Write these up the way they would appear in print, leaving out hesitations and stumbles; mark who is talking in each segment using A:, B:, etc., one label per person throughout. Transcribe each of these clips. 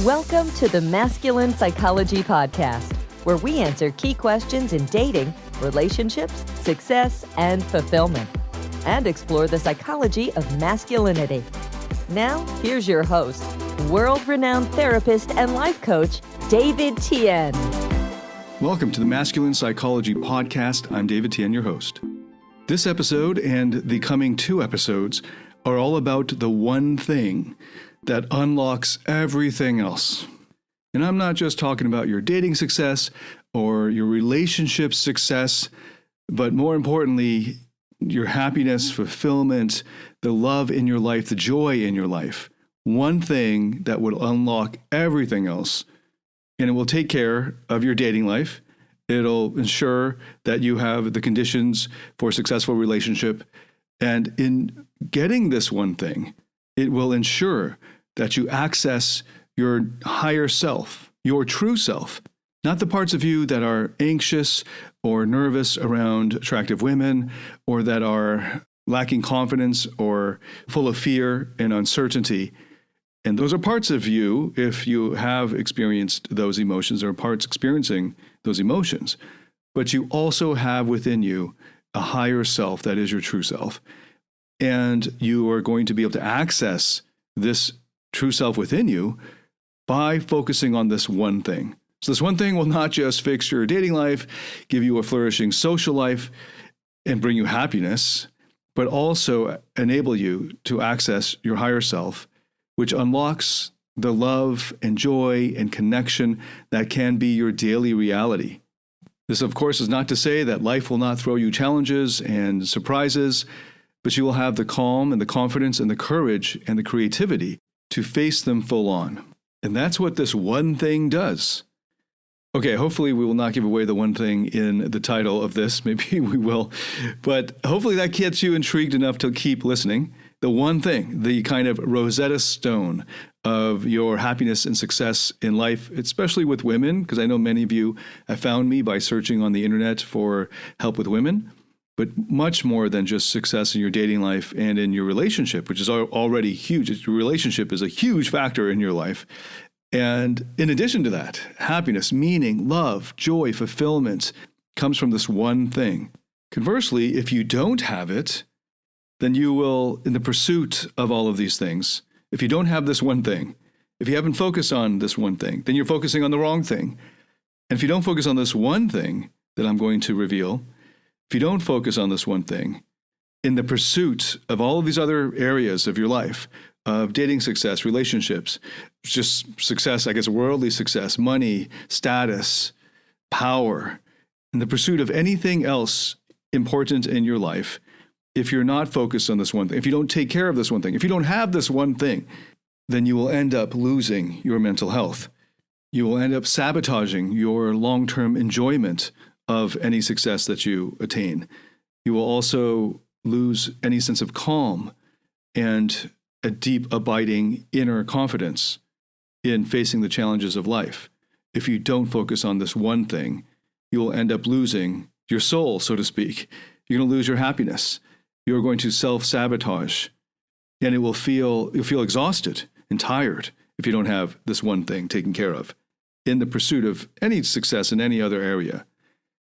A: Welcome to the Masculine Psychology Podcast, where we answer key questions in dating, relationships, success, and fulfillment, and explore the psychology of masculinity. Now, here's your host, world-renowned therapist and life coach, David Tien.
B: Welcome to the Masculine Psychology Podcast. I'm David Tien, your host. This episode and the coming 2 episodes are all about the one thing that unlocks everything else. And I'm not just talking about your dating success or your relationship success, but more importantly, your happiness, fulfillment, the love in your life, the joy in your life. One thing that would unlock everything else. And it will take care of your dating life. It'll ensure that you have the conditions for a successful relationship. And in getting this one thing, it will ensure that you access your higher self, your true self, not the parts of you that are anxious or nervous around attractive women, or that are lacking confidence or full of fear and uncertainty. And those are parts of you, if you have experienced those emotions, or parts experiencing those emotions. But you also have within you a higher self that is your true self. And you are going to be able to access this true self within you by focusing on this one thing. So this one thing will not just fix your dating life, give you a flourishing social life, and bring you happiness, but also enable you to access your higher self, which unlocks the love and joy and connection that can be your daily reality. This, of course, is not to say that life will not throw you challenges and surprises, but you will have the calm and the confidence and the courage and the creativity to face them full on. And that's what this one thing does. Okay, hopefully we will not give away the one thing in the title of this. Maybe we will. But hopefully that gets you intrigued enough to keep listening. The one thing, the kind of Rosetta Stone of your happiness and success in life, especially with women, because I know many of you have found me by searching on the internet for help with women, but much more than just success in your dating life and in your relationship, which is already huge. Your relationship is a huge factor in your life. And in addition to that, happiness, meaning, love, joy, fulfillment comes from this one thing. Conversely, if you don't have it, then you will, in the pursuit of all of these things, if you don't have this one thing, if you haven't focused on this one thing, then you're focusing on the wrong thing. And if you don't focus on this one thing that I'm going to reveal, if you don't focus on this one thing, in the pursuit of all of these other areas of your life, of dating success, relationships, just success, I guess, worldly success, money, status, power, in the pursuit of anything else important in your life, if you're not focused on this one thing, if you don't take care of this one thing, if you don't have this one thing, then you will end up losing your mental health. You will end up sabotaging your long-term enjoyment of any success that you attain. You will also lose any sense of calm and a deep, abiding inner confidence in facing the challenges of life. If you don't focus on this one thing, you will end up losing your soul, so to speak. You're going to lose your happiness. You're going to self-sabotage, and you'll feel exhausted and tired if you don't have this one thing taken care of in the pursuit of any success in any other area.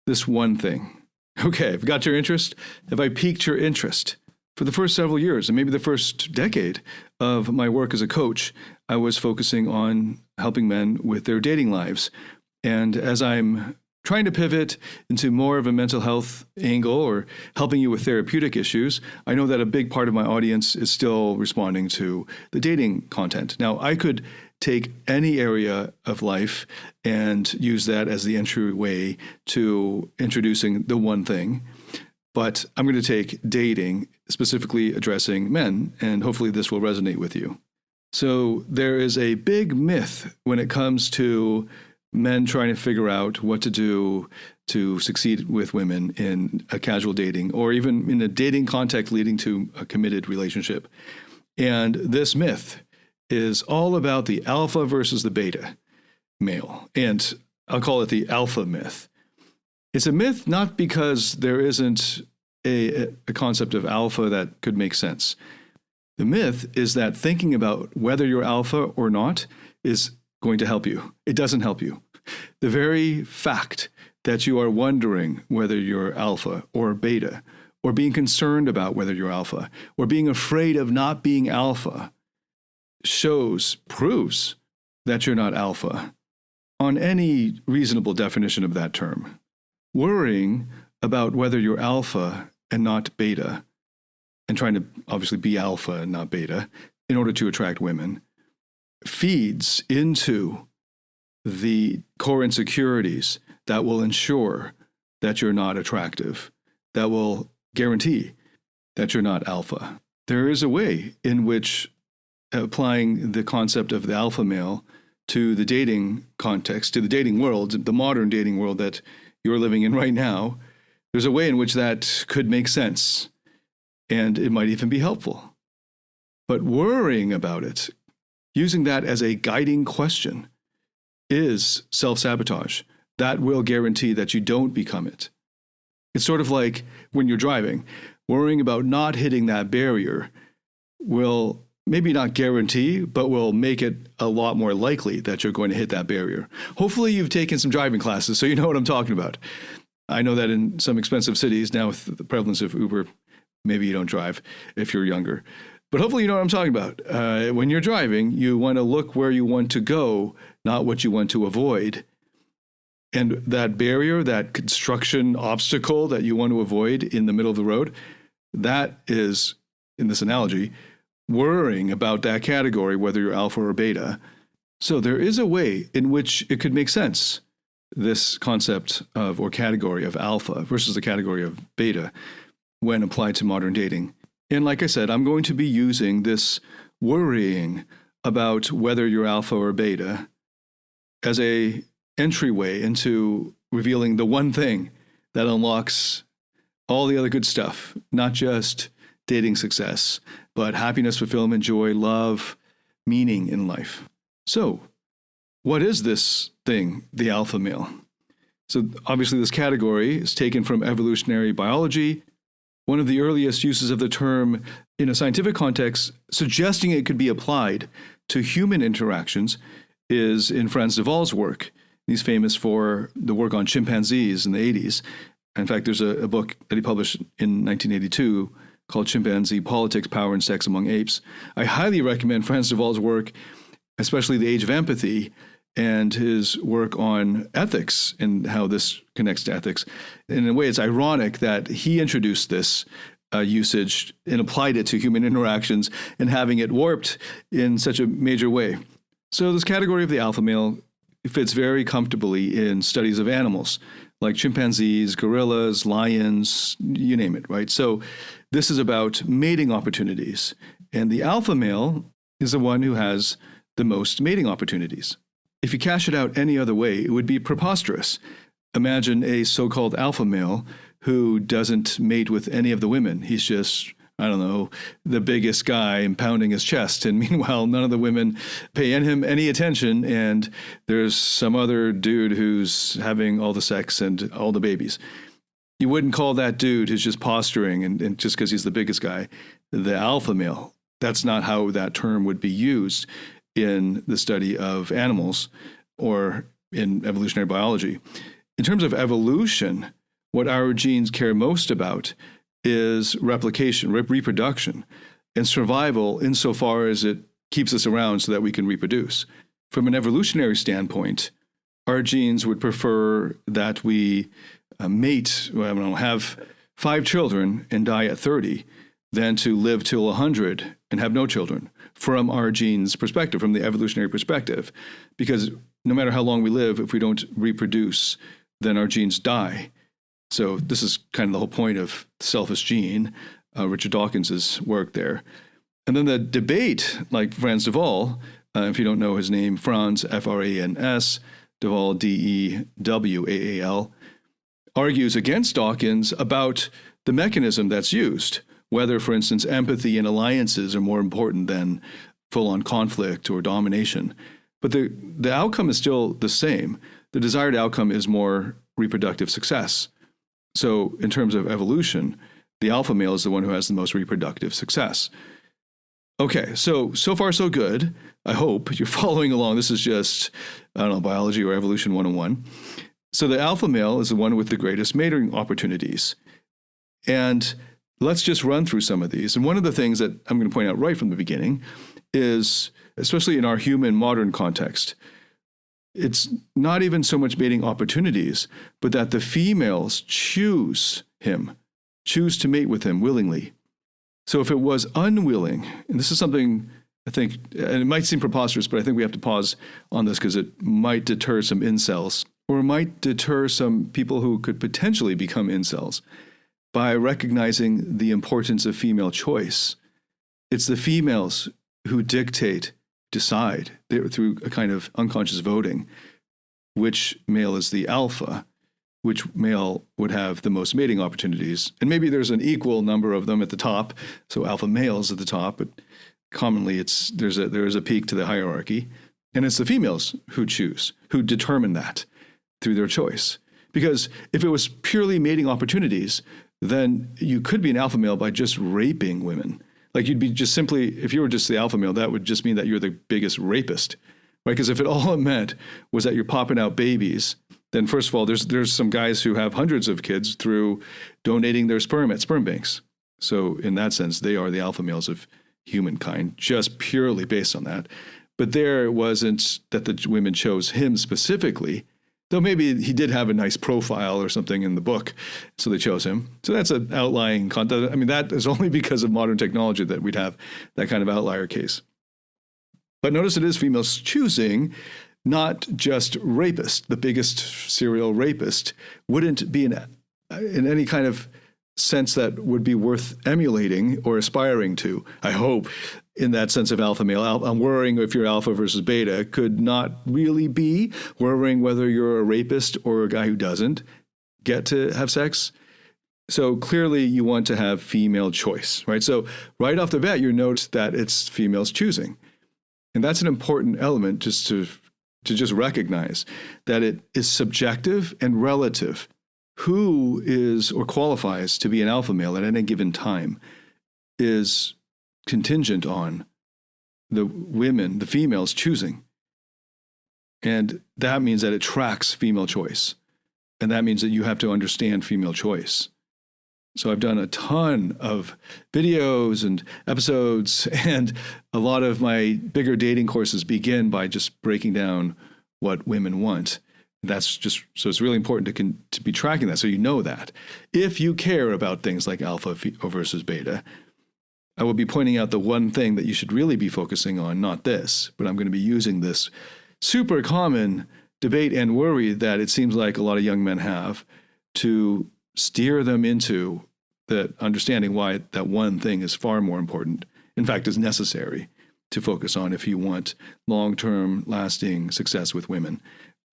B: This one thing. Okay, I've got your interest. Have I piqued your interest? For the first several years, and maybe the first decade of my work as a coach, I was focusing on helping men with their dating lives. And as I'm trying to pivot into more of a mental health angle or helping you with therapeutic issues, I know that a big part of my audience is still responding to the dating content. Now, I could take any area of life and use that as the entryway to introducing the one thing. But I'm going to take dating, specifically addressing men, and hopefully this will resonate with you. So there is a big myth when it comes to men trying to figure out what to do to succeed with women in a casual dating, or even in a dating context leading to a committed relationship. And this myth is all about the alpha versus the beta male. And I'll call it the alpha myth. It's a myth not because there isn't a concept of alpha that could make sense. The myth is that thinking about whether you're alpha or not is going to help you. It doesn't help you. The very fact that you are wondering whether you're alpha or beta, or being concerned about whether you're alpha, or being afraid of not being alpha, proves that you're not alpha on any reasonable definition of that term. Worrying about whether you're alpha and not beta, and trying to obviously be alpha and not beta in order to attract women, feeds into the core insecurities that will ensure that you're not attractive, that will guarantee that you're not alpha. There is a way in which applying the concept of the alpha male to the dating context, to the dating world, the modern dating world that you're living in right now, there's a way in which that could make sense, and it might even be helpful. But worrying about it, using that as a guiding question, is self-sabotage. That will guarantee that you don't become it. It's sort of like when you're driving, worrying about not hitting that barrier will maybe not guarantee, but will make it a lot more likely that you're going to hit that barrier. Hopefully you've taken some driving classes, so you know what I'm talking about. I know that in some expensive cities, now with the prevalence of Uber, maybe you don't drive if you're younger. But hopefully you know what I'm talking about. When you're driving, you want to look where you want to go, not what you want to avoid. And that barrier, that construction obstacle that you want to avoid in the middle of the road, that is, in this analogy, worrying about that category, whether you're alpha or beta. So there is a way in which it could make sense, this concept of or category of alpha versus the category of beta when applied to modern dating. And like I said, I'm going to be using this worrying about whether you're alpha or beta as a entryway into revealing the one thing that unlocks all the other good stuff, not just dating success, but happiness, fulfillment, joy, love, meaning in life. So, what is this thing, the alpha male? So obviously this category is taken from evolutionary biology. One of the earliest uses of the term in a scientific context, suggesting it could be applied to human interactions, is in Frans de Waal's work. He's famous for the work on chimpanzees in the 80s. In fact, there's a book that he published in 1982 called Chimpanzee Politics, Power, and Sex Among Apes. I highly recommend Frans de Waal's work, especially The Age of Empathy, and his work on ethics and how this connects to ethics. In a way, it's ironic that he introduced this usage and applied it to human interactions and having it warped in such a major way. So this category of the alpha male fits very comfortably in studies of animals like chimpanzees, gorillas, lions, you name it, right? So this is about mating opportunities. And the alpha male is the one who has the most mating opportunities. If you cash it out any other way, it would be preposterous. Imagine a so-called alpha male who doesn't mate with any of the women. He's just, I don't know, the biggest guy and pounding his chest. And meanwhile, none of the women pay him any attention. And there's some other dude who's having all the sex and all the babies. You wouldn't call that dude who's just posturing and just because he's the biggest guy, the alpha male. That's not how that term would be used in the study of animals or in evolutionary biology. In terms of evolution, what our genes care most about is replication, reproduction, and survival insofar as it keeps us around so that we can reproduce. From an evolutionary standpoint, our genes would prefer that we have 5 children and die at 30 than to live till 100 and have no children, from our genes' perspective, from the evolutionary perspective. Because no matter how long we live, if we don't reproduce, then our genes die. So this is kind of the whole point of selfish gene, Richard Dawkins' work there. And then the debate, like Frans de Waal, if you don't know his name, Frans, F-R-A-N-S, de Waal, D-E-W-A-A-L, argues against Dawkins about the mechanism that's used, whether, for instance, empathy and alliances are more important than full-on conflict or domination. But the outcome is still the same. The desired outcome is more reproductive success. So in terms of evolution, the alpha male is the one who has the most reproductive success. Okay, so far so good. I hope you're following along. This is just, I don't know, biology or evolution 101. So the alpha male is the one with the greatest mating opportunities. And let's just run through some of these. And one of the things that I'm going to point out right from the beginning is, especially in our human modern context, it's not even so much mating opportunities, but that the females choose to mate with him willingly. So if it was unwilling, and this is something I think, and it might seem preposterous, but I think we have to pause on this because it might deter some incels, or it might deter some people who could potentially become incels by recognizing the importance of female choice. It's the females who decide through a kind of unconscious voting, which male is the alpha, which male would have the most mating opportunities. And maybe there's an equal number of them at the top, so alpha males at the top, but commonly there is a peak to the hierarchy. And it's the females who determine that through their choice. Because if it was purely mating opportunities, then you could be an alpha male by just raping women. Like you'd be just simply, if you were just the alpha male, that would just mean that you're the biggest rapist, right? Because if all it meant was that you're popping out babies, then first of all, there's some guys who have hundreds of kids through donating their sperm at sperm banks. So in that sense, they are the alpha males of humankind, just purely based on that. But there it wasn't that the women chose him specifically, though maybe he did have a nice profile or something in the book, so they chose him. So that's an outlying content. I mean, that is only because of modern technology that we'd have that kind of outlier case. But notice it is females choosing, not just rapist. The biggest serial rapist wouldn't be in any kind of sense that would be worth emulating or aspiring to, I hope, in that sense of alpha male. I'm worrying if you're alpha versus beta could not really be worrying whether you're a rapist or a guy who doesn't get to have sex. So clearly you want to have female choice, right? So right off the bat, you notice that it's females choosing. And that's an important element just to just recognize that it is subjective and relative. Who is or qualifies to be an alpha male at any given time is contingent on the females choosing. And that means that it tracks female choice. And that means that you have to understand female choice. So I've done a ton of videos and episodes, and a lot of my bigger dating courses begin by just breaking down what women want. That's just, so it's really important to be tracking that so you know that. If you care about things like alpha versus beta, I will be pointing out the one thing that you should really be focusing on, not this, but I'm going to be using this super common debate and worry that it seems like a lot of young men have to steer them into the understanding why that one thing is far more important, in fact, is necessary to focus on if you want long-term lasting success with women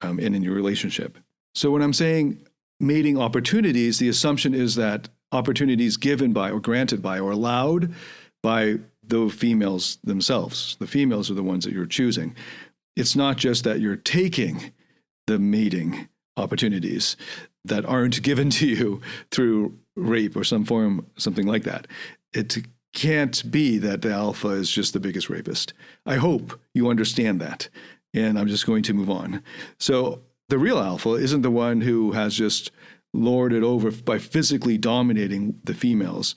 B: and in your relationship. So when I'm saying mating opportunities, the assumption is that opportunities given by or granted by or allowed by the females themselves. The females are the ones that you're choosing. It's not just that you're taking the mating opportunities that aren't given to you through rape or something like that. It can't be that the alpha is just the biggest rapist. I hope you understand that. And I'm just going to move on. So the real alpha isn't the one who has just lorded over by physically dominating the females.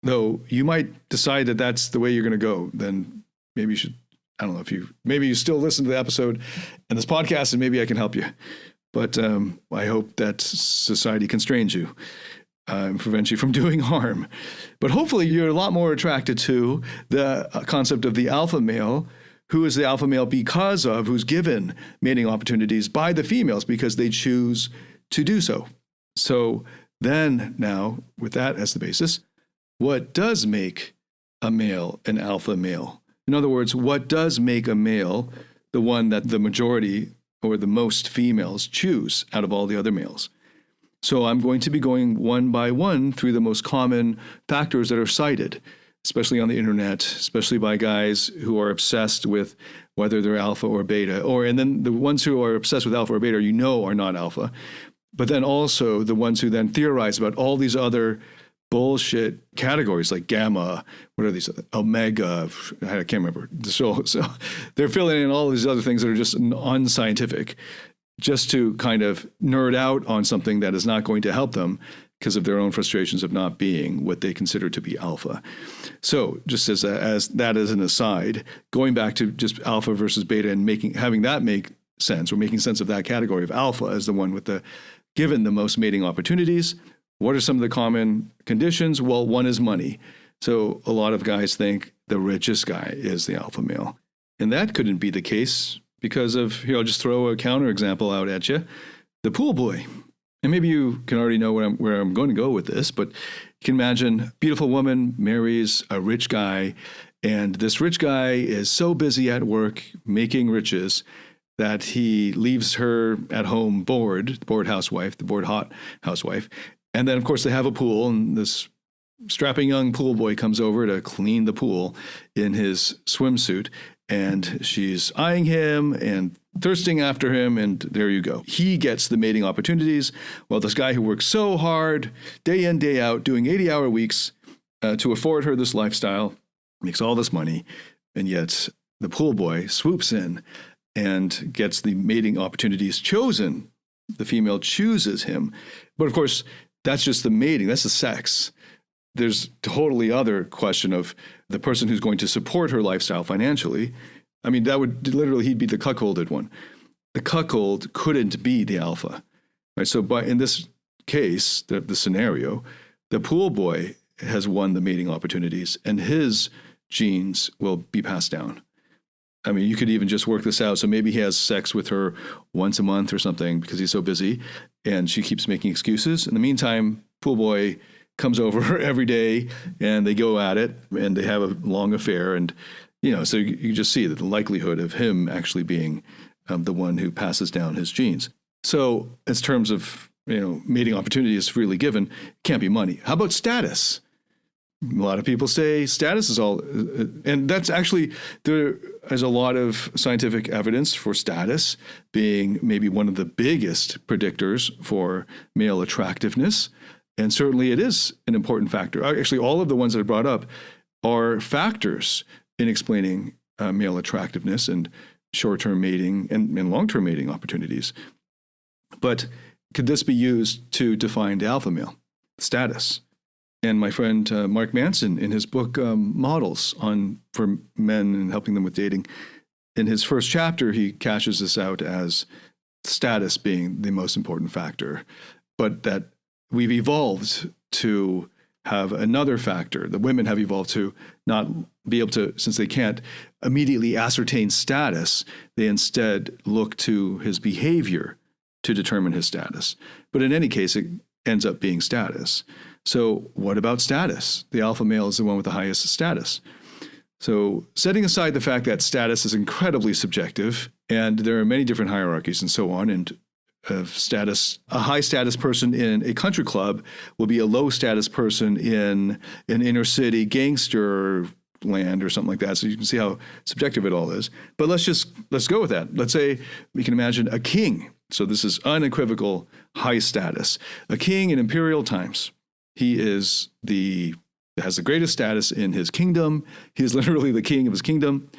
B: Though you might decide that that's the way you're going to go, then maybe you should, I don't know maybe you still listen to the episode and this podcast and maybe I can help you. But I hope that society constrains you and prevents you from doing harm. But hopefully you're a lot more attracted to the concept of the alpha male, who is the alpha male who's given mating opportunities by the females because they choose to do so. So then now, with that as the basis, what does make a male an alpha male? In other words, what does make a male the one that the majority or the most females choose out of all the other males? So I'm going to be going one by one through the most common factors that are cited, especially on the internet, especially by guys who are obsessed with whether they're alpha or beta, and then the ones who are obsessed with alpha or beta, are not alpha, but then also the ones who then theorize about all these other bullshit categories like gamma, what are these, omega, I can't remember. So they're filling in all these other things that are just unscientific, just to kind of nerd out on something that is not going to help them because of their own frustrations of not being what they consider to be alpha. So just as an aside, going back to just alpha versus beta and having that make sense, or making sense of that category of alpha as the one with given the most mating opportunities. What are some of the common conditions? Well, one is money. So a lot of guys think the richest guy is the alpha male. And that couldn't be the case because of, here, I'll just throw a counterexample out at you, the pool boy. And maybe you can already know where I'm going to go with this, but you can imagine a beautiful woman marries a rich guy, and this rich guy is so busy at work making riches that he leaves her at home bored hot housewife. And then, of course, they have a pool, and this strapping young pool boy comes over to clean the pool in his swimsuit, and she's eyeing him and thirsting after him, and there you go. He gets the mating opportunities, while this guy who works so hard, day in, day out, doing 80-hour weeks to afford her this lifestyle, makes all this money, and yet the pool boy swoops in and gets the mating opportunities chosen. The female chooses him. But of course, that's just the mating. That's the sex. There's totally other question of the person who's going to support her lifestyle financially. I mean, that would literally, he'd be the cuckolded one. The cuckold couldn't be the alpha. Right? So in this case, the scenario, the pool boy has won the mating opportunities, and his genes will be passed down. I mean, you could even just work this out. So maybe he has sex with her once a month or something because he's so busy, and she keeps making excuses. In the meantime, pool boy comes over every day, and they go at it, and they have a long affair. And, so you just see that the likelihood of him actually being the one who passes down his genes. So in terms of, mating opportunity is freely given, can't be money. How about status? A lot of people say status is all, and that's actually, there is a lot of scientific evidence for status being maybe one of the biggest predictors for male attractiveness. And certainly it is an important factor. Actually, all of the ones that I brought up are factors in explaining male attractiveness and short-term mating and long-term mating opportunities. But could this be used to define the alpha male status? And my friend Mark Manson, in his book Models for Men and Helping Them with Dating, in his first chapter, he cashes this out as status being the most important factor, but that we've evolved to have another factor. The women have evolved to not be able to, since they can't immediately ascertain status, they instead look to his behavior to determine his status. But in any case, it ends up being status. So what about status? The alpha male is the one with the highest status. So setting aside the fact that status is incredibly subjective, and there are many different hierarchies and so on, and status, a high status person in a country club will be a low status person in an inner city gangster land or something like that. So you can see how subjective it all is. But let's go with that. Let's say we can imagine a king. So this is unequivocal high status. A king in imperial times. He has the greatest status in his kingdom. He is literally the king of his kingdom.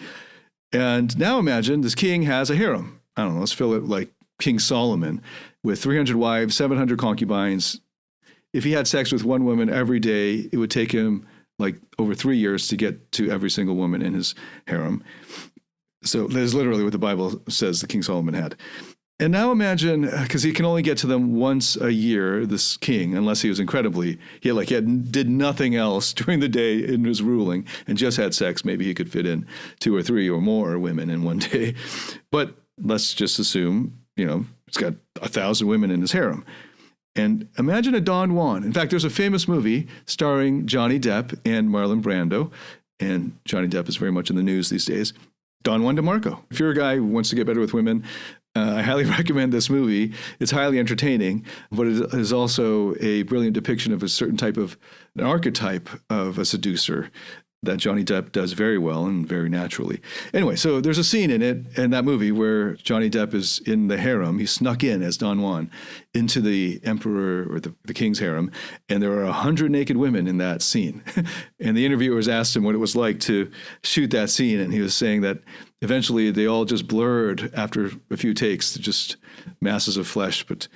B: And now imagine this king has a harem. I don't know, let's fill it like King Solomon with 300 wives, 700 concubines. If he had sex with one woman every day, it would take him like over 3 years to get to every single woman in his harem. So that is literally what the Bible says the King Solomon had. And now imagine, because he can only get to them once a year, this king, unless he was did nothing else during the day in his ruling and just had sex. Maybe he could fit in 2 or 3 or more women in one day. But let's just assume, he's got 1,000 women in his harem. And imagine a Don Juan. In fact, there's a famous movie starring Johnny Depp and Marlon Brando. And Johnny Depp is very much in the news these days. Don Juan DeMarco. If you're a guy who wants to get better with women, I highly recommend this movie. It's highly entertaining, but it is also a brilliant depiction of a certain type of an archetype of a seducer. that Johnny Depp does very well and very naturally. Anyway, so there's a scene in that movie where Johnny Depp is in the harem. He snuck in as Don Juan into the emperor or the king's harem, and there are 100 naked women in that scene. And the interviewers asked him what it was like to shoot that scene, and he was saying that eventually they all just blurred after a few takes, just masses of flesh, but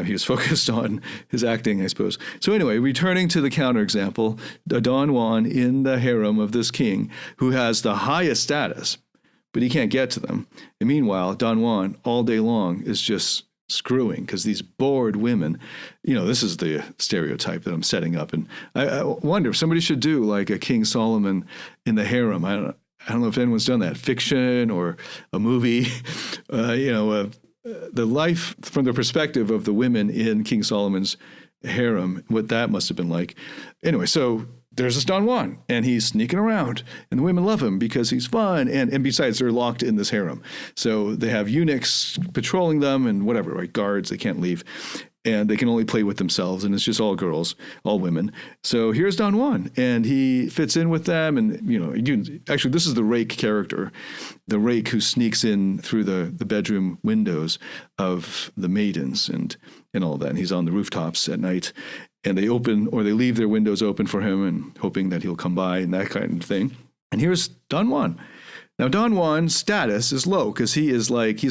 B: he was focused on his acting, I suppose. So anyway, returning to the counterexample, Don Juan in the harem of this king who has the highest status, but he can't get to them. And meanwhile, Don Juan all day long is just screwing because these bored women, this is the stereotype that I'm setting up. And I wonder if somebody should do like a King Solomon in the harem. I don't know if anyone's done that, fiction or a movie, the life from the perspective of the women in King Solomon's harem, what that must have been like. Anyway, so there's this Don Juan, and he's sneaking around, and the women love him because he's fun, and besides, they're locked in this harem. So they have eunuchs patrolling them and whatever, right? Guards, they can't leave. And they can only play with themselves, and it's just all girls, all women. So here's Don Juan, and he fits in with them. And, actually, this is the rake character, the rake who sneaks in through the bedroom windows of the maidens and all that. And he's on the rooftops at night, and they open or they leave their windows open for him and hoping that he'll come by and that kind of thing. And here's Don Juan. Now, Don Juan's status is low because he's like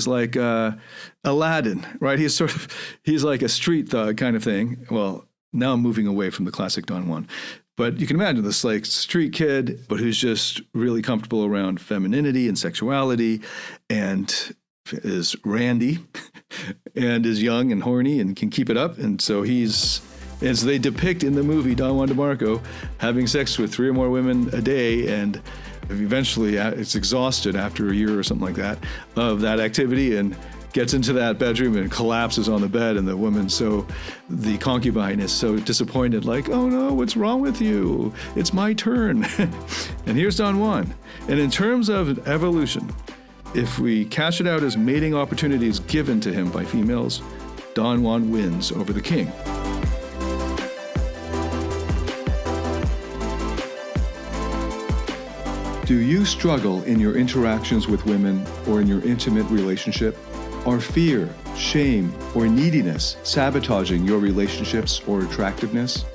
B: Aladdin, right? He's like a street thug kind of thing. Well, now I'm moving away from the classic Don Juan. But you can imagine this like street kid, but who's just really comfortable around femininity and sexuality and is randy and is young and horny and can keep it up. And so as they depict in the movie Don Juan DeMarco having sex with 3 or more women a day, and eventually it's exhausted after a year or something like that of that activity and gets into that bedroom and collapses on the bed, and the concubine is so disappointed, like, oh no, what's wrong with you? It's my turn. And here's Don Juan. And in terms of evolution, if we cash it out as mating opportunities given to him by females, Don Juan wins over the king. Do you struggle in your interactions with women or in your intimate relationship? Are fear, shame, or neediness sabotaging your relationships or attractiveness?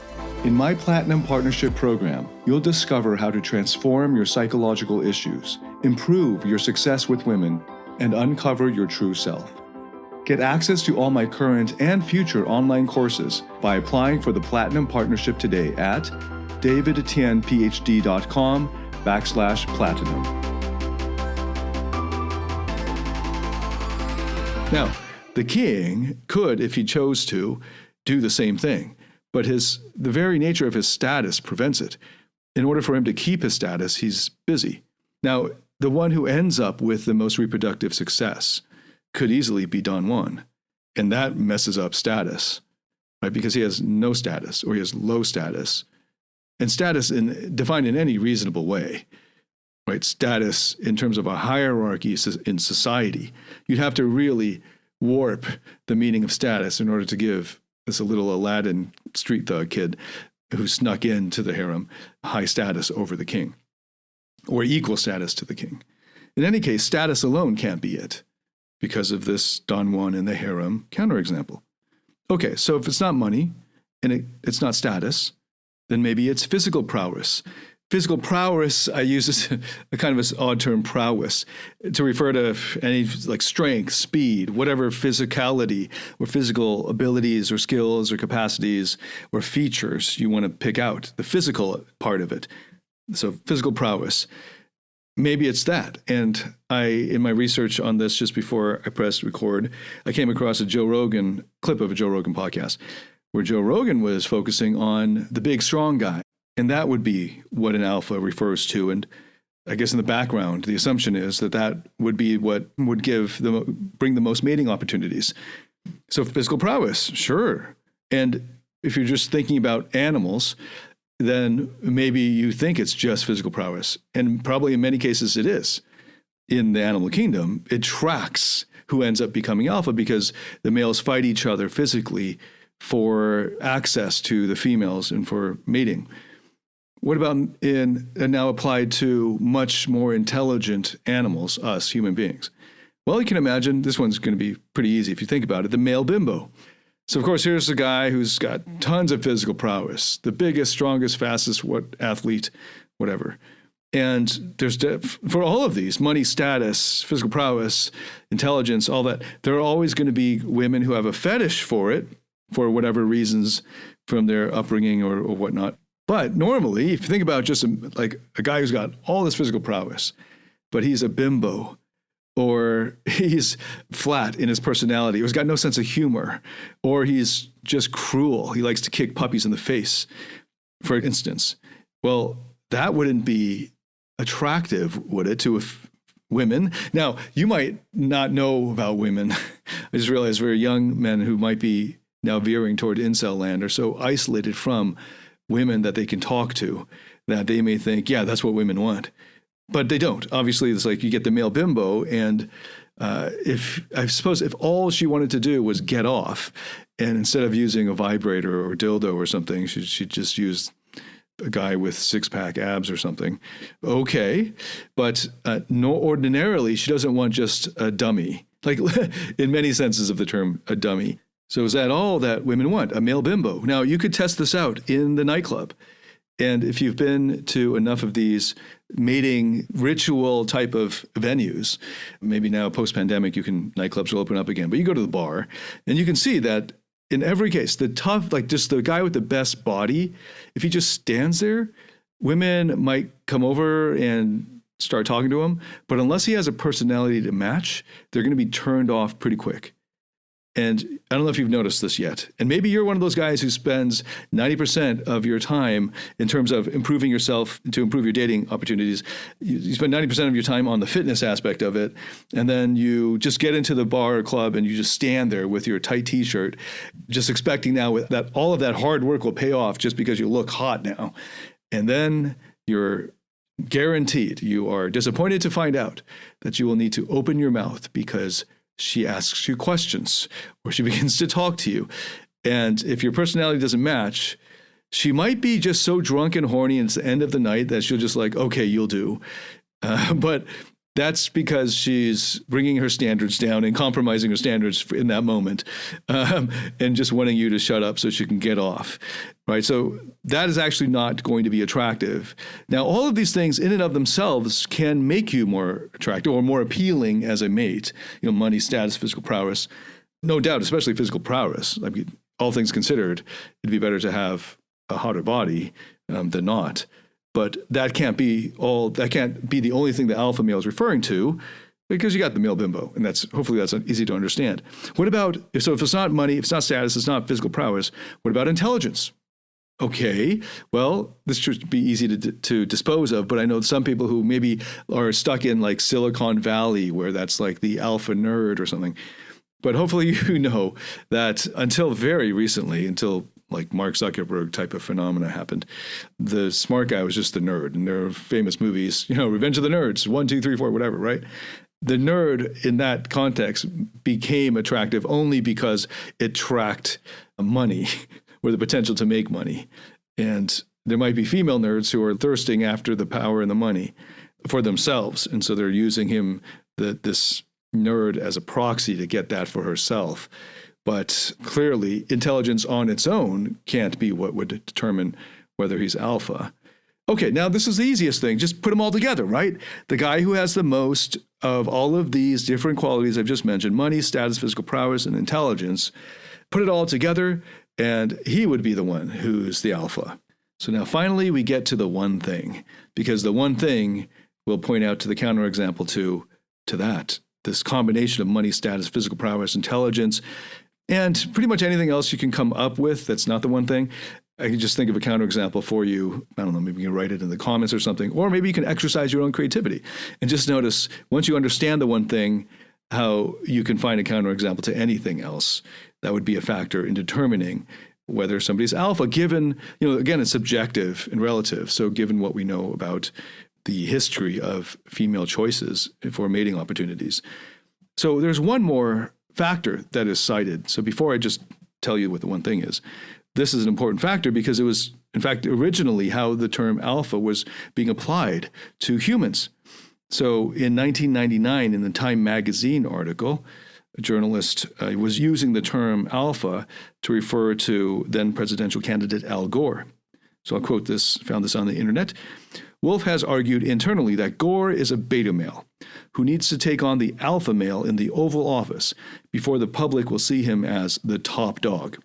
B: In my Platinum Partnership Program, you'll discover how to transform your psychological issues, improve your success with women, and uncover your true self. Get access to all my current and future online courses by applying for the Platinum Partnership today at davidetiennephd.com/platinum. Now, the king could, if he chose to, do the same thing, but the very nature of his status prevents it. In order for him to keep his status, he's busy. Now, the one who ends up with the most reproductive success could easily be Don Juan, and that messes up status, right? Because he has no status or he has low status. And status defined in any reasonable way, right? Status in terms of a hierarchy in society, you'd have to really warp the meaning of status in order to give this a little Aladdin street thug kid who snuck into the harem high status over the king or equal status to the king. In any case, status alone can't be it because of this Don Juan in the harem counterexample. Okay, so if it's not money and it's not status, then maybe it's physical prowess. Physical prowess, I use this a kind of this odd term, prowess, to refer to any like strength, speed, whatever physicality or physical abilities or skills or capacities or features you want to pick out, the physical part of it. So physical prowess. Maybe it's that. And in my research on this, just before I pressed record, I came across a clip of a Joe Rogan podcast, where Joe Rogan was focusing on the big, strong guy. And that would be what an alpha refers to. And I guess in the background, the assumption is that would be what would bring the most mating opportunities. So physical prowess, sure. And if you're just thinking about animals, then maybe you think it's just physical prowess. And probably in many cases it is. In the animal kingdom, it tracks who ends up becoming alpha because the males fight each other physically for access to the females and for mating. What about and now applied to much more intelligent animals, us human beings? Well, you can imagine this one's going to be pretty easy if you think about it. The male bimbo. So, of course, here's a guy who's got tons of physical prowess, the biggest, strongest, fastest athlete, whatever. And there's for all of these, money, status, physical prowess, intelligence, all that, there are always going to be women who have a fetish for it for whatever reasons from their upbringing or whatnot. But normally, if you think about just like a guy who's got all this physical prowess, but he's a bimbo, or he's flat in his personality, or he's got no sense of humor, or he's just cruel. He likes to kick puppies in the face, for instance. Well, that wouldn't be attractive, would it, to women? Now, you might not know about women. I just realized we're young men who might be now veering toward incel land are so isolated from women that they can talk to that they may think, yeah, that's what women want. But they don't. Obviously, it's like you get the male bimbo, and if all she wanted to do was get off, and instead of using a vibrator or dildo or something, she'd just use a guy with six-pack abs or something. Okay, but no, ordinarily, she doesn't want just a dummy, like in many senses of the term, a dummy. So is that all that women want? A male bimbo? Now, you could test this out in the nightclub. And if you've been to enough of these mating ritual type of venues, maybe now post-pandemic, nightclubs will open up again, but you go to the bar and you can see that in every case, just the guy with the best body, if he just stands there, women might come over and start talking to him. But unless he has a personality to match, they're going to be turned off pretty quick. And I don't know if you've noticed this yet. And maybe you're one of those guys who spends 90% of your time in terms of improving yourself to improve your dating opportunities. You spend 90% of your time on the fitness aspect of it. And then you just get into the bar or club and you just stand there with your tight T-shirt, just expecting now that all of that hard work will pay off just because you look hot now. And then you're guaranteed, you are disappointed to find out that you will need to open your mouth because she asks you questions or she begins to talk to you. And if your personality doesn't match, she might be just so drunk and horny and it's the end of the night that she'll just like, okay, you'll do. But that's because she's bringing her standards down and compromising her standards in that moment and just wanting you to shut up so she can get off, right? So that is actually not going to be attractive. Now, all of these things in and of themselves can make you more attractive or more appealing as a mate. Money, status, physical prowess, no doubt, especially physical prowess. I mean, all things considered, it'd be better to have a hotter body than not. But that can't be the only thing the alpha male is referring to, because you got the male bimbo, and hopefully that's easy to understand. What about, if it's not money, if it's not status, it's not physical prowess, what about intelligence? Okay, well, this should be easy to dispose of, but I know some people who maybe are stuck in like Silicon Valley, where that's like the alpha nerd or something. But hopefully you know that until very recently, until like Mark Zuckerberg type of phenomena happened, the smart guy was just the nerd. And there are famous movies, Revenge of the Nerds, 1, 2, 3, 4, whatever, right? The nerd in that context became attractive only because it tracked money or the potential to make money. And there might be female nerds who are thirsting after the power and the money for themselves. And so they're using this nerd as a proxy to get that for herself. But clearly, intelligence on its own can't be what would determine whether he's alpha. Okay, now this is the easiest thing. Just put them all together, right? The guy who has the most of all of these different qualities I've just mentioned, money, status, physical prowess, and intelligence, put it all together, and he would be the one who's the alpha. So now finally we get to the one thing, because the one thing will point out to the counterexample to that, this combination of money, status, physical prowess, intelligence, and pretty much anything else you can come up with that's not the one thing. I can just think of a counterexample for you. I don't know, maybe you can write it in the comments or something, or maybe you can exercise your own creativity and just notice, once you understand the one thing, how you can find a counterexample to anything else. That would be a factor in determining whether somebody's alpha, given, again, it's subjective and relative. So given what we know about the history of female choices for mating opportunities. So there's one more factor that is cited. So before I just tell you what the one thing is, this is an important factor because it was in fact, originally how the term alpha was being applied to humans. So in 1999, in the Time magazine article, a journalist was using the term alpha to refer to then presidential candidate Al Gore. So I'll quote this, found this on the internet. Wolf has argued internally that Gore is a beta male who needs to take on the alpha male in the Oval Office before the public will see him as the top dog.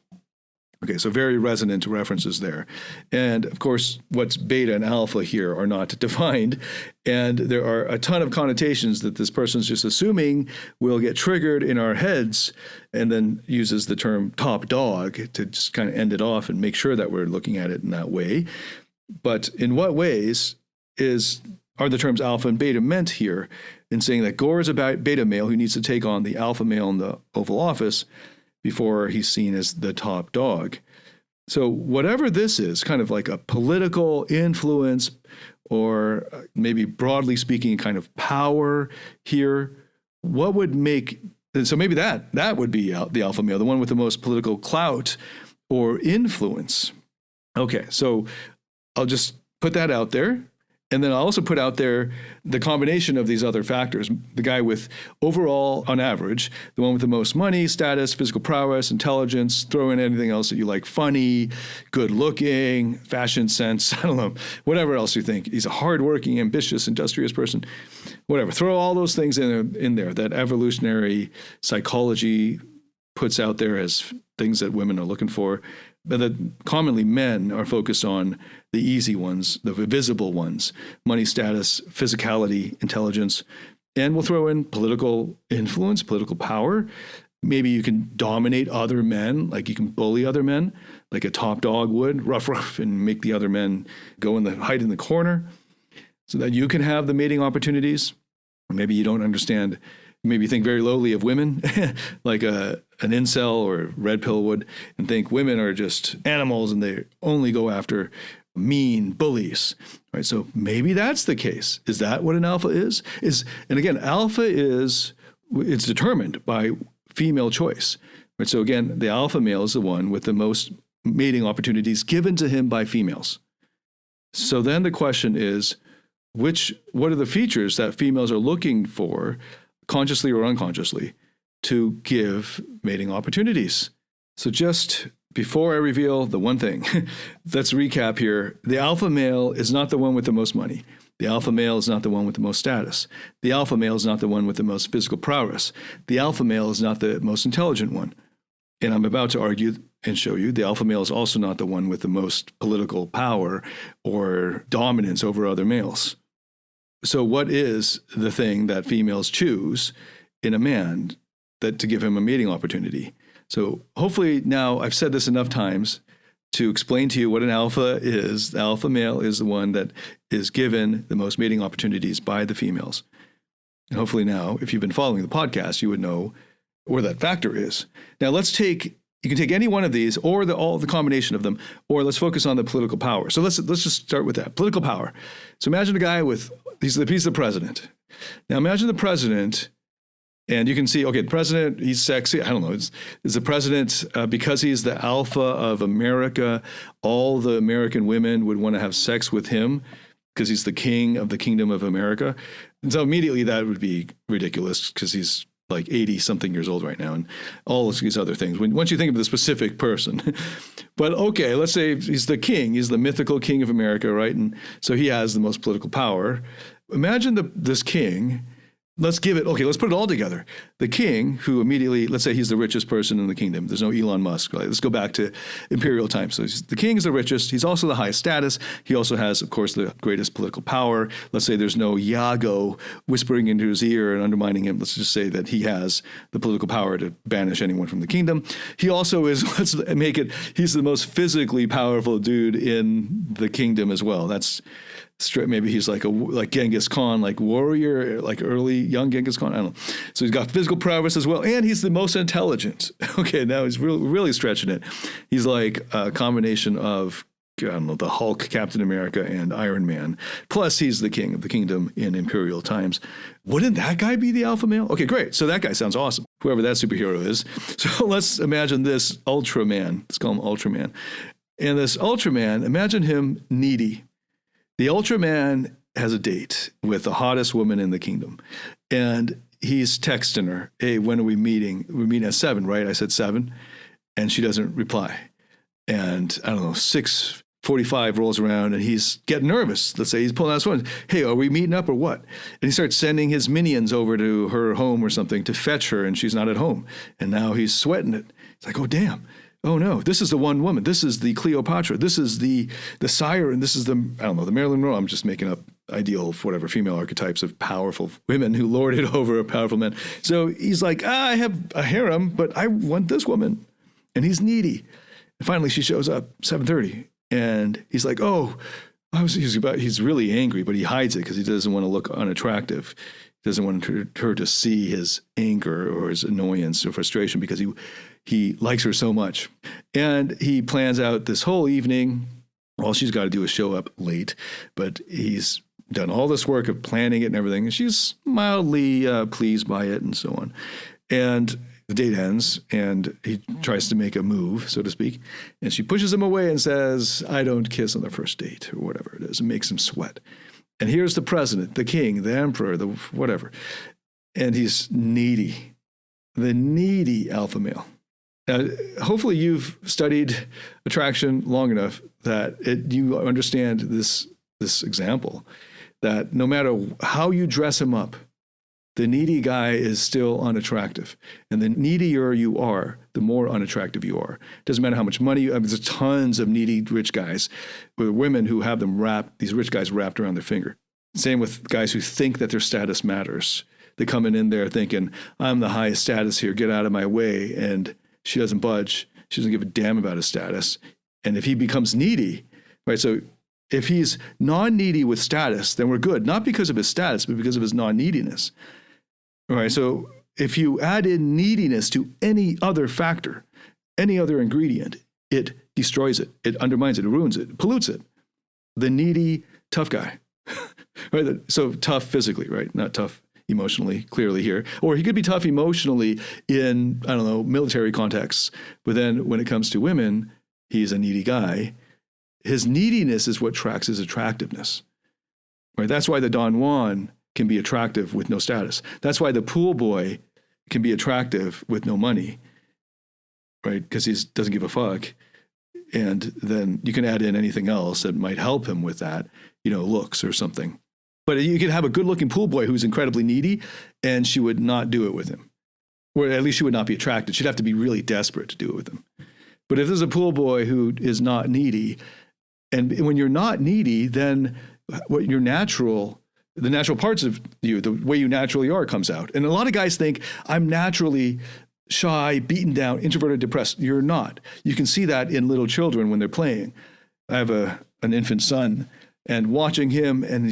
B: Okay, so very resonant references there. And of course, what's beta and alpha here are not defined. And there are a ton of connotations that this person's just assuming will get triggered in our heads, and then uses the term top dog to just kind of end it off and make sure that we're looking at it in that way. But in what ways are the terms alpha and beta meant here in saying that Gore is a beta male who needs to take on the alpha male in the Oval Office before he's seen as the top dog? So whatever this is, kind of like a political influence, or maybe broadly speaking, kind of power here, what would make, so maybe that would be the alpha male, the one with the most political clout or influence. Okay, so I'll just put that out there. And then I'll also put out there the combination of these other factors. The guy with overall, on average, the one with the most money, status, physical prowess, intelligence, throw in anything else that you like, funny, good looking, fashion sense, I don't know, whatever else you think. He's a hardworking, ambitious, industrious person, whatever. Throw all those things in there that evolutionary psychology puts out there as things that women are looking for. But that commonly men are focused on the easy ones, the visible ones, money, status, physicality, intelligence, and we'll throw in political influence, political power. Maybe you can dominate other men, like you can bully other men, like a top dog would, rough, and make the other men go hide in the corner so that you can have the mating opportunities. Maybe you don't understand. Maybe think very lowly of women, like an incel or red pill would, and think women are just animals and they only go after mean bullies. Right? So maybe that's the case. Is that what an alpha is? And again, alpha it's determined by female choice. Right? So again, the alpha male is the one with the most mating opportunities given to him by females. So then the question is, what are the features that females are looking for, consciously or unconsciously, to give mating opportunities? So just before I reveal the one thing, let's recap here. The alpha male is not the one with the most money. The alpha male is not the one with the most status. The alpha male is not the one with the most physical prowess. The alpha male is not the most intelligent one. And I'm about to argue and show you the alpha male is also not the one with the most political power or dominance over other males. So what is the thing that females choose in a man to give him a mating opportunity? So hopefully now I've said this enough times to explain to you what an alpha is. The alpha male is the one that is given the most mating opportunities by the females. And hopefully now, if you've been following the podcast, you would know where that factor is. Now you can take any one of these or all the combination of them, or let's focus on the political power. So let's just start with that, political power. So imagine a guy he's the president. Now imagine the president, and you can see, okay, the president, he's sexy. I don't know. Is the president, because he's the alpha of America, all the American women would want to have sex with him because he's the king of the kingdom of America? And so immediately that would be ridiculous because he's like 80 something years old right now and all of these other things. Once you think of the specific person, but okay, let's say he's the king, he's the mythical king of America, right? And so he has the most political power. Imagine this king. Let's put it all together. The king, who immediately, let's say he's the richest person in the kingdom. There's no Elon Musk. Right? Let's go back to imperial times. So the king is the richest. He's also the highest status. He also has, of course, the greatest political power. Let's say there's no Iago whispering into his ear and undermining him. Let's just say that he has the political power to banish anyone from the kingdom. He also is, he's the most physically powerful dude in the kingdom as well. That's straight. Maybe he's like Genghis Khan, like warrior, like early young Genghis Khan. I don't know. So he's got physical prowess as well, and he's the most intelligent. Okay, now he's really stretching it. He's like a combination of, I don't know, the Hulk, Captain America, and Iron Man. Plus, he's the king of the kingdom in imperial times. Wouldn't that guy be the alpha male? Okay, great. So that guy sounds awesome, whoever that superhero is. So let's imagine this Ultraman. Let's call him Ultraman. And this Ultraman, imagine him needy. The Ultraman has a date with the hottest woman in the kingdom. And he's texting her, hey, when are we meeting? We're meeting at 7, right? I said 7. And she doesn't reply. And I don't know, 6:45 rolls around and he's getting nervous. Let's say he's pulling out his phone. Hey, are we meeting up or what? And he starts sending his minions over to her home or something to fetch her, and she's not at home. And now he's sweating it. It's like, oh, damn. Oh, no, this is the one woman. This is the Cleopatra. This is the siren. This is the Marilyn Monroe. I'm just making up ideal, whatever, female archetypes of powerful women who lord it over a powerful man. So he's like, I have a harem, but I want this woman. And he's needy. And finally, she shows up, 7:30. And he's like, oh, he's really angry, but he hides it because he doesn't want to look unattractive. He doesn't want her to see his anger or his annoyance or frustration because he likes her so much. And he plans out this whole evening. All she's got to do is show up late, but he's done all this work of planning it and everything. And she's mildly pleased by it and so on. And the date ends and he tries to make a move, so to speak. And she pushes him away and says, I don't kiss on the first date or whatever it is. It makes him sweat. And here's the president, the king, the emperor, the whatever. And he's needy, the needy alpha male. Now, hopefully you've studied attraction long enough that you understand this example, that no matter how you dress him up, the needy guy is still unattractive. And the needier you are, the more unattractive you are. Doesn't matter how much money you have. There's tons of needy rich guys with women who have these rich guys wrapped around their finger. Same with guys who think that their status matters. They're coming in there thinking, I'm the highest status here, get out of my way. And she doesn't budge. She doesn't give a damn about his status. And if he becomes needy, right? So if he's non-needy with status, then we're good. Not because of his status, but because of his non-neediness. All right, so if you add in neediness to any other factor, any other ingredient, it destroys it, it undermines it, it ruins it, it pollutes it. The needy, tough guy, right? So tough physically, right? Not tough emotionally, clearly here. Or he could be tough emotionally in, I don't know, military contexts. But then when it comes to women, he's a needy guy. His neediness is what tracks his attractiveness, right? That's why the Don Juan can be attractive with no status. That's why the pool boy can be attractive with no money, right? Because he doesn't give a fuck. And then you can add in anything else that might help him with that, looks or something. But you could have a good-looking pool boy who's incredibly needy, and she would not do it with him. Or at least she would not be attracted. She'd have to be really desperate to do it with him. But if there's a pool boy who is not needy, and when you're not needy, then what the natural parts of you, the way you naturally are, comes out. And a lot of guys think, I'm naturally shy, beaten down, introverted, depressed. You're not. You can see that in little children when they're playing. I have an infant son, and watching him, and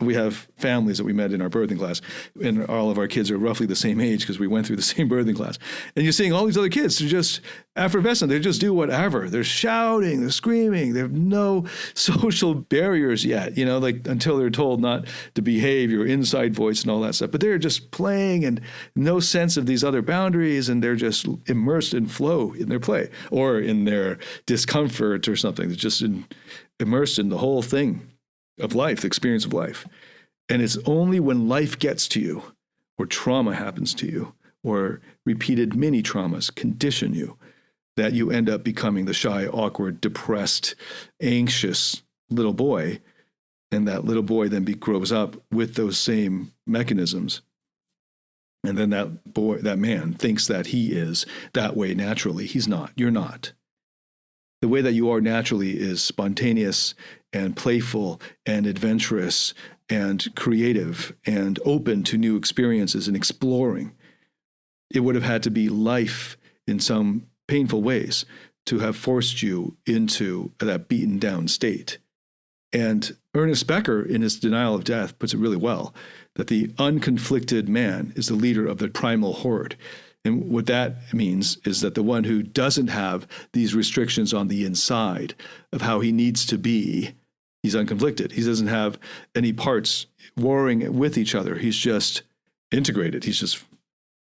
B: we have families that we met in our birthing class, and all of our kids are roughly the same age because we went through the same birthing class. And you're seeing all these other kids who just effervescent. They just do whatever. They're shouting, they're screaming. They have no social barriers yet, until they're told not to behave, your inside voice and all that stuff. But they're just playing and no sense of these other boundaries, and they're just immersed in flow in their play or in their discomfort or something. They're just immersed in the whole thing of life, the experience of life. And it's only when life gets to you, or trauma happens to you, or repeated mini traumas condition you, that you end up becoming the shy, awkward, depressed, anxious little boy. And that little boy then grows up with those same mechanisms. And then that man thinks that he is that way naturally. He's not. You're not. The way that you are naturally is spontaneous and playful and adventurous and creative and open to new experiences and exploring. It would have had to be life in some painful ways to have forced you into that beaten down state. And Ernest Becker, in his Denial of Death, puts it really well, that the unconflicted man is the leader of the primal horde. And what that means is that the one who doesn't have these restrictions on the inside of how he needs to be, he's unconflicted. He doesn't have any parts warring with each other. He's just integrated. He's just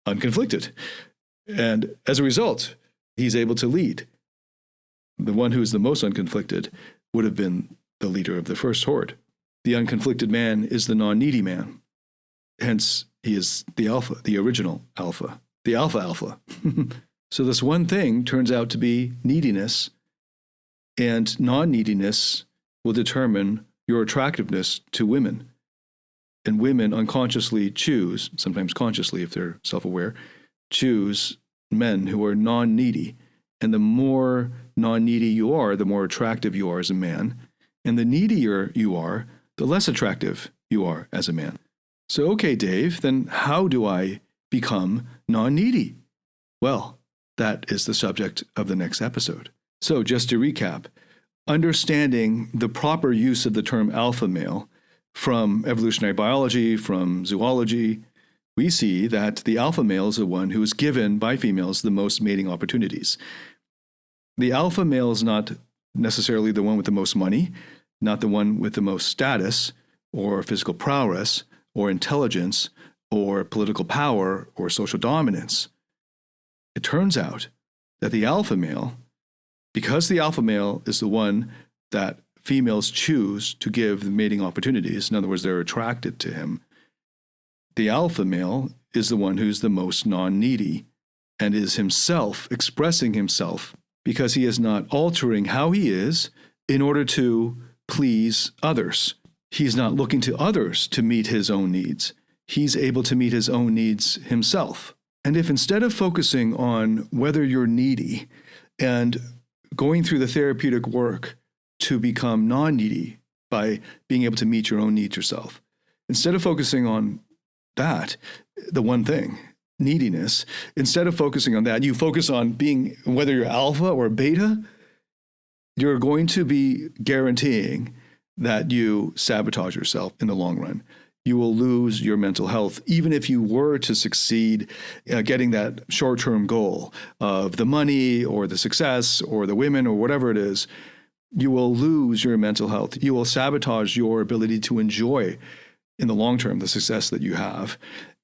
B: unconflicted. And as a result, he's able to lead. the one who is the most unconflicted would have been the leader of the first horde. The unconflicted man is the non-needy man. Hence, he is the alpha, the original alpha, the alpha. So this one thing turns out to be neediness, and non-neediness will determine your attractiveness to women. And women unconsciously choose, sometimes consciously if they're self-aware, choose men who are non-needy. And the more non-needy you are, the more attractive you are as a man. And the needier you are, the less attractive you are as a man. So, okay, Dave, then how do I become non-needy? Well, that is the subject of the next episode. So just to recap, understanding the proper use of the term alpha male from evolutionary biology, from zoology, we see that the alpha male is the one who is given by females the most mating opportunities. The alpha male is not necessarily the one with the most money, not the one with the most status or physical prowess or intelligence or political power or social dominance. It turns out that the alpha male, because the alpha male is the one that females choose to give the mating opportunities, in other words, they're attracted to him, the alpha male is the one who's the most non-needy and is himself expressing himself because he is not altering how he is in order to please others. He's not looking to others to meet his own needs. He's able to meet his own needs himself. And if instead of focusing on whether you're needy and going through the therapeutic work to become non-needy by being able to meet your own needs yourself, instead of focusing on that, the one thing, neediness, instead of focusing on that, you focus on being, whether you're alpha or beta, you're going to be guaranteeing that you sabotage yourself in the long run. You will lose your mental health, even if you were to succeed getting that short-term goal of the money or the success or the women or whatever it is. You will lose your mental health. You will sabotage your ability to enjoy in the long term the success that you have.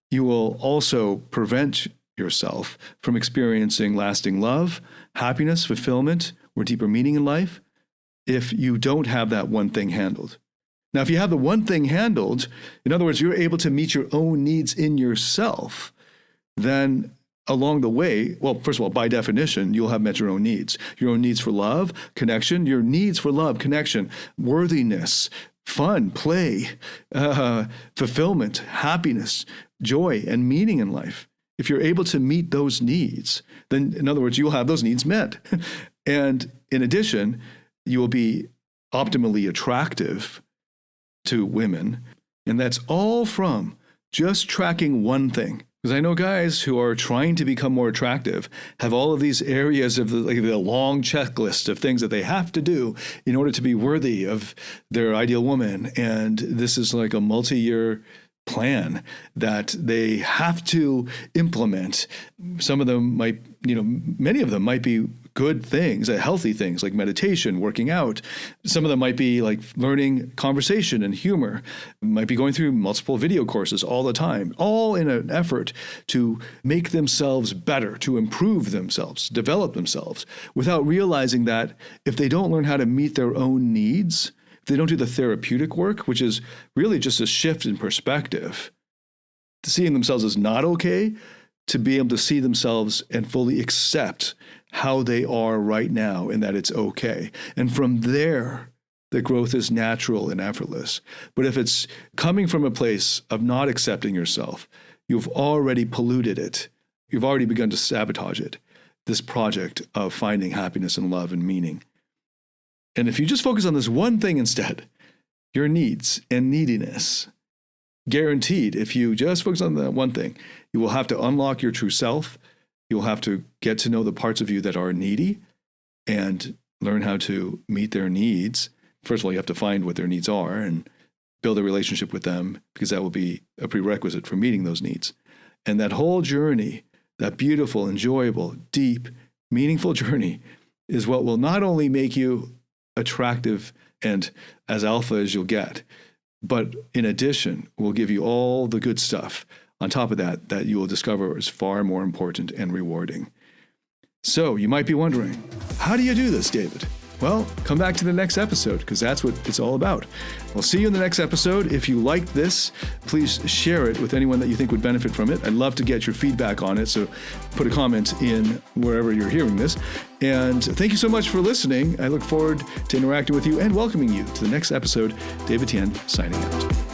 B: You will also prevent yourself from experiencing lasting love, happiness, fulfillment, or deeper meaning in life if you don't have that one thing handled. Now, if you have the one thing handled, in other words, you're able to meet your own needs in yourself, then along the way, well, first of all, by definition, you'll have met your own needs for love, connection, your needs for love, connection, worthiness, fun, play, fulfillment, happiness, joy, and meaning in life. If you're able to meet those needs, then in other words, you'll have those needs met. And in addition, you will be optimally attractive to women. And that's all from just tracking one thing. Because I know guys who are trying to become more attractive have all of these areas of the long checklist of things that they have to do in order to be worthy of their ideal woman. And this is like a multi-year plan that they have to implement. Some of them might, many of them might be good things, healthy things like meditation, working out. Some of them might be like learning conversation and humor, might be going through multiple video courses all the time, all in an effort to make themselves better, to improve themselves, develop themselves, without realizing that if they don't learn how to meet their own needs, if they don't do the therapeutic work, which is really just a shift in perspective, seeing themselves as not okay, to be able to see themselves and fully accept how they are right now and that it's okay. And from there, the growth is natural and effortless. But if it's coming from a place of not accepting yourself, you've already polluted it. You've already begun to sabotage it, this project of finding happiness and love and meaning. And if you just focus on this one thing instead, your needs and neediness, guaranteed, if you just focus on that one thing, you will have to unlock your true self. You'll have to get to know the parts of you that are needy and learn how to meet their needs. First of all, you have to find what their needs are and build a relationship with them, because that will be a prerequisite for meeting those needs. And that whole journey, that beautiful, enjoyable, deep, meaningful journey, is what will not only make you attractive and as alpha as you'll get, but in addition, will give you all the good stuff on top of that you will discover is far more important and rewarding. So you might be wondering, how do you do this, David? Well, come back to the next episode because that's what it's all about. We'll see you in the next episode. If you liked this, please share it with anyone that you think would benefit from it. I'd love to get your feedback on it, so put a comment in wherever you're hearing this. And thank you so much for listening. I look forward to interacting with you and welcoming you to the next episode. David Tien, signing out.